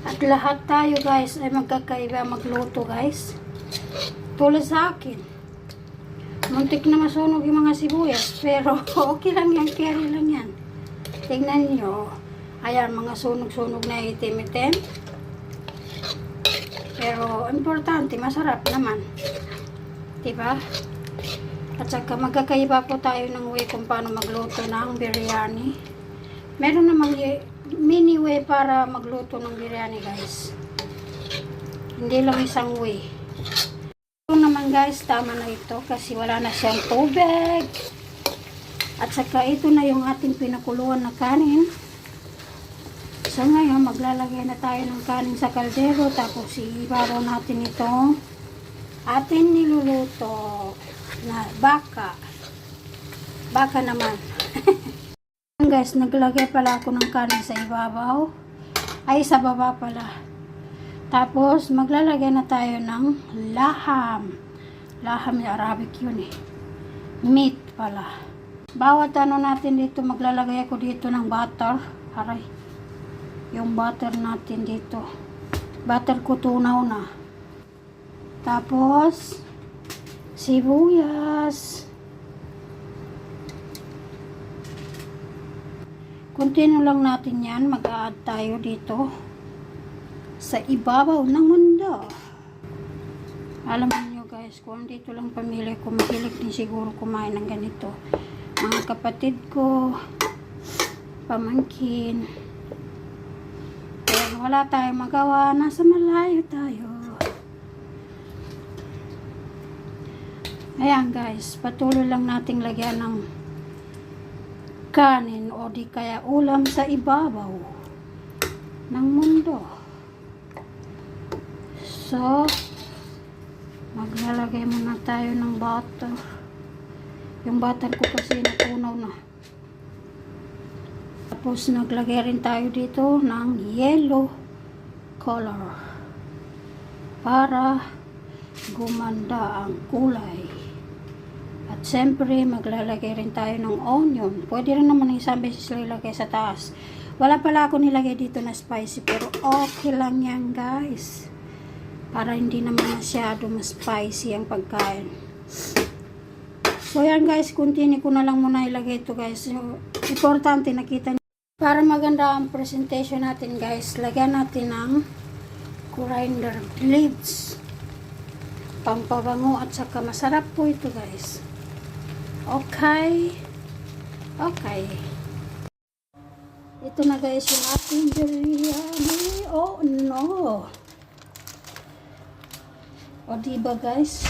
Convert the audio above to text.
At lahat tayo guys ay magkakaiba magluto guys. Tulad sa akin. Muntik na masunog yung mga sibuyas. Pero okay lang yan, carry lang yan. Tingnan nyo. Ayan, mga sunog-sunog na itim-itim. Pero importante, masarap naman. Diba? At saka magkakaiba po tayo ng way kung paano magluto ng biryani. Meron namang mini way para magluto ng biryani guys. Hindi lang isang way. Ito naman guys, tama na ito kasi wala na siyang tubig. At saka ito na yung ating pinakuluan na kanin. So ngayon, maglalagay na tayo ng kanin sa kaldero. Tapos ibabaw natin itong ating niluluto na baka. Baka naman. Guys, naglagay pala ako ng kanin sa ibabaw. Ay, sa baba pala. Tapos, maglalagay na tayo ng laham. Laham na Arabic yun eh. Meat pala. Bawat ano natin dito, maglalagay ako dito ng butter. Aray. Yung butter natin dito. Butter ko tunaw na. Tapos, sibuyas. Continue lang natin yan. Mag-a-add tayo dito sa ibabaw ng mundo. Alam niyo guys, kung dito lang pamilya ko, mahilig din siguro kumain ng ganito. Mga kapatid ko, pamangkin. Pero wala tayong magawa. Nasa malayo tayo. Ayan guys, patuloy lang nating lagyan ng kanin o di kaya ulam sa ibabaw ng mundo. So, maglalagay muna tayo ng butter. Yung butter ko kasi natunaw na. Tapos, naglagay rin tayo dito ng yellow color para gumanda ang kulay. At siyempre, maglalagay rin tayo ng onion. Pwede rin naman isang beses ilagay sa taas. Wala pala ako nilagay dito na spicy, pero okay lang yan guys. Para hindi naman masyado mas spicy ang pagkain. So yan guys, continue ko na lang muna ilagay ito guys. Importante, nakita niyo. Para maganda ang presentation natin guys, lagyan natin ng coriander leaves. Pampabango at saka masarap po ito guys. Okay. Okay. Ito na guys yung ating biryani. Oh no. O diba guys?